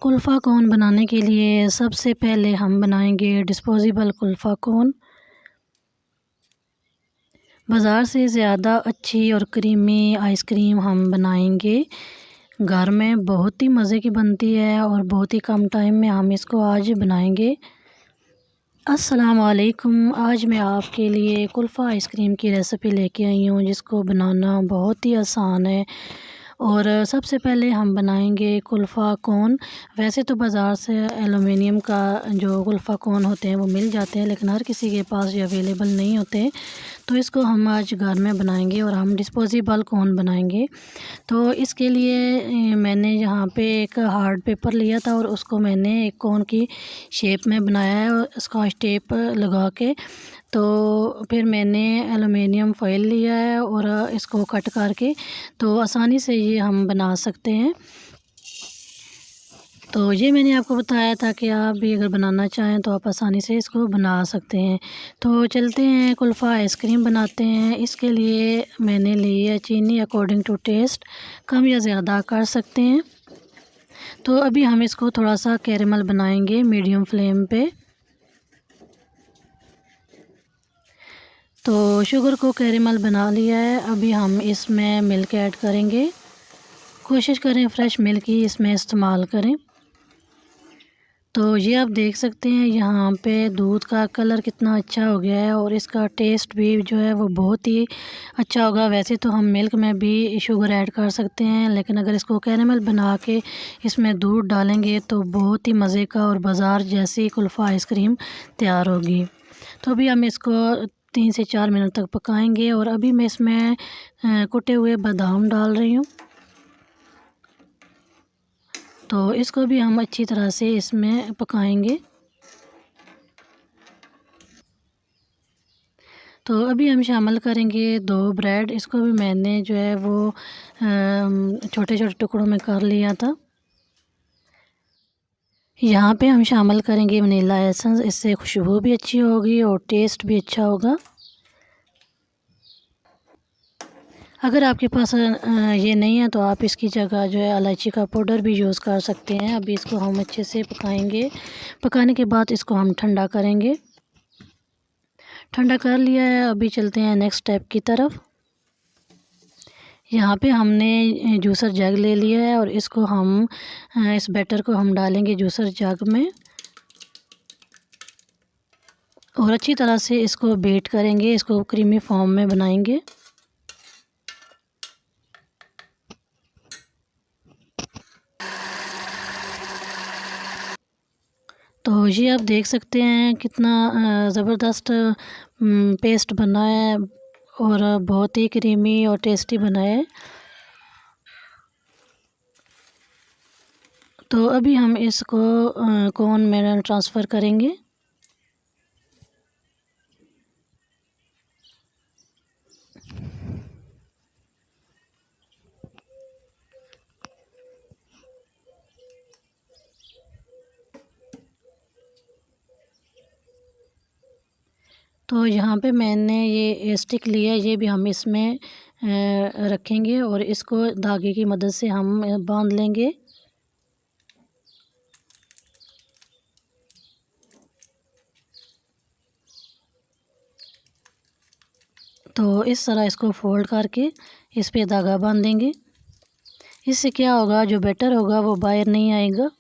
कुल्फ़ा कोन बनाने के लिए सबसे पहले हम बनाएंगे डिस्पोजेबल कुल्फ़ा कोन। बाज़ार से ज़्यादा अच्छी और क्रीमी आइसक्रीम हम बनाएंगे घर में। बहुत ही मज़े की बनती है और बहुत ही कम टाइम में हम इसको आज बनाएंगे। अस्सलाम वालेकुम। आज मैं आपके लिए कुल्फ़ा आइसक्रीम की रेसिपी लेके आई हूँ जिसको बनाना बहुत ही आसान है। और सबसे पहले हम बनाएंगे कुल्फ़ा कोन। वैसे तो बाज़ार से एलुमिनियम का जो कुल्फ़ा कोन होते हैं वो मिल जाते हैं, लेकिन हर किसी के पास ये अवेलेबल नहीं होते। तो इसको हम आज घर में बनाएंगे और हम डिस्पोजेबल कोन बनाएंगे। तो इसके लिए मैंने यहाँ पे एक हार्ड पेपर लिया था और उसको मैंने एक कोन की शेप में बनाया है और स्कॉच टेप लगा के। तो फिर मैंने एलुमिनियम फॉयल लिया है और इसको कट करके तो आसानी से ये हम बना सकते हैं। तो ये मैंने आपको बताया था कि आप भी अगर बनाना चाहें तो आप आसानी से इसको बना सकते हैं। तो चलते हैं कुल्फ़ा आइसक्रीम बनाते हैं। इसके लिए मैंने ली है चीनी अकॉर्डिंग टू टेस्ट, कम या ज़्यादा कर सकते हैं। तो अभी हम इसको थोड़ा सा कैरेमल बनाएंगे मीडियम फ्लेम पे। तो शुगर को कैरेमल बना लिया है। अभी हम इसमें मिल्क ऐड करेंगे। कोशिश करें फ्रेश मिल्क ही इसमें इस्तेमाल करें। तो ये आप देख सकते हैं यहाँ पे दूध का कलर कितना अच्छा हो गया है और इसका टेस्ट भी जो है वो बहुत ही अच्छा होगा। वैसे तो हम मिल्क में भी शुगर ऐड कर सकते हैं, लेकिन अगर इसको कैरेमल बना के इसमें दूध डालेंगे तो बहुत ही मज़े का और बाज़ार जैसी कुल्फ़ा आइसक्रीम तैयार होगी। तो अभी हम इसको 3 से 4 मिनट तक पकाएंगे। और अभी मैं इसमें कुटे हुए बादाम डाल रही हूँ। तो इसको भी हम अच्छी तरह से इसमें पकाएंगे। तो अभी हम शामिल करेंगे 2 ब्रेड। इसको भी मैंने जो है वो छोटे छोटे टुकड़ों में कर लिया था। यहाँ पे हम शामिल करेंगे वनीला एसेंस। इससे खुशबू भी अच्छी होगी और टेस्ट भी अच्छा होगा। अगर आपके पास ये नहीं है तो आप इसकी जगह जो है इलायची का पाउडर भी यूज़ कर सकते हैं। अभी इसको हम अच्छे से पकाएंगे। पकाने के बाद इसको हम ठंडा करेंगे। ठंडा कर लिया है। अभी चलते हैं नेक्स्ट स्टेप की तरफ। यहाँ पे हमने जूसर जग ले लिया है और इसको हम इस बैटर को हम डालेंगे जूसर जग में और अच्छी तरह से इसको बीट करेंगे। इसको क्रीमी फॉर्म में बनाएंगे। तो ये आप देख सकते हैं कितना ज़बरदस्त पेस्ट बना है और बहुत ही क्रीमी और टेस्टी बना है। तो अभी हम इसको कोन में ट्रांसफ़र करेंगे। तो यहाँ पे मैंने ये स्टिक लिया है, ये भी हम इसमें रखेंगे और इसको धागे की मदद से हम बांध लेंगे। तो इस तरह इसको फोल्ड करके इस पे धागा बांधेंगे। इससे क्या होगा, जो बैटर होगा वो बाहर नहीं आएगा।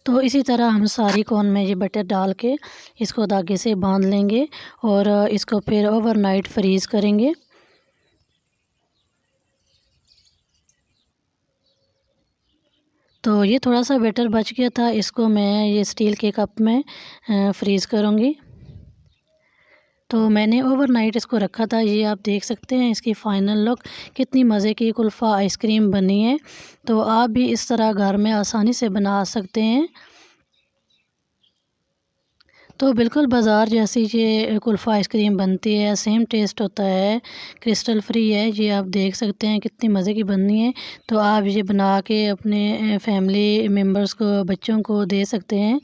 तो इसी तरह हम सारी कोन में ये बटर डाल के इसको धागे से बांध लेंगे और इसको फिर ओवरनाइट फ्रीज़ करेंगे। तो ये थोड़ा सा बैटर बच गया था, इसको मैं ये स्टील के कप में फ्रीज़ करूँगी। तो मैंने ओवरनाइट इसको रखा था। ये आप देख सकते हैं इसकी फ़ाइनल लुक कितनी मज़े की कुल्फ़ा आइसक्रीम बनी है। तो आप भी इस तरह घर में आसानी से बना सकते हैं। तो बिल्कुल बाज़ार जैसी ये कुल्फ़ा आइसक्रीम बनती है, सेम टेस्ट होता है, क्रिस्टल फ्री है। ये आप देख सकते हैं कितनी मज़े की बननी है। तो आप ये बना के अपने फैमिली मेम्बर्स को, बच्चों को दे सकते हैं।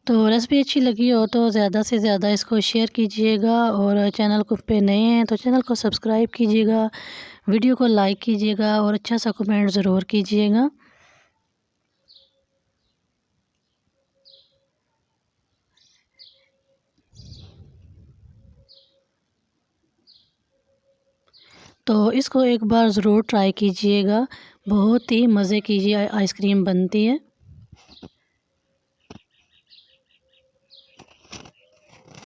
तो रेसिपी अच्छी लगी हो तो ज़्यादा से ज़्यादा इसको शेयर कीजिएगा, और चैनल को पे नए हैं तो चैनल को सब्सक्राइब कीजिएगा, वीडियो को लाइक कीजिएगा और अच्छा सा कमेंट ज़रूर कीजिएगा। तो इसको एक बार ज़रूर ट्राई कीजिएगा, बहुत ही मज़े की ये आइसक्रीम बनती है।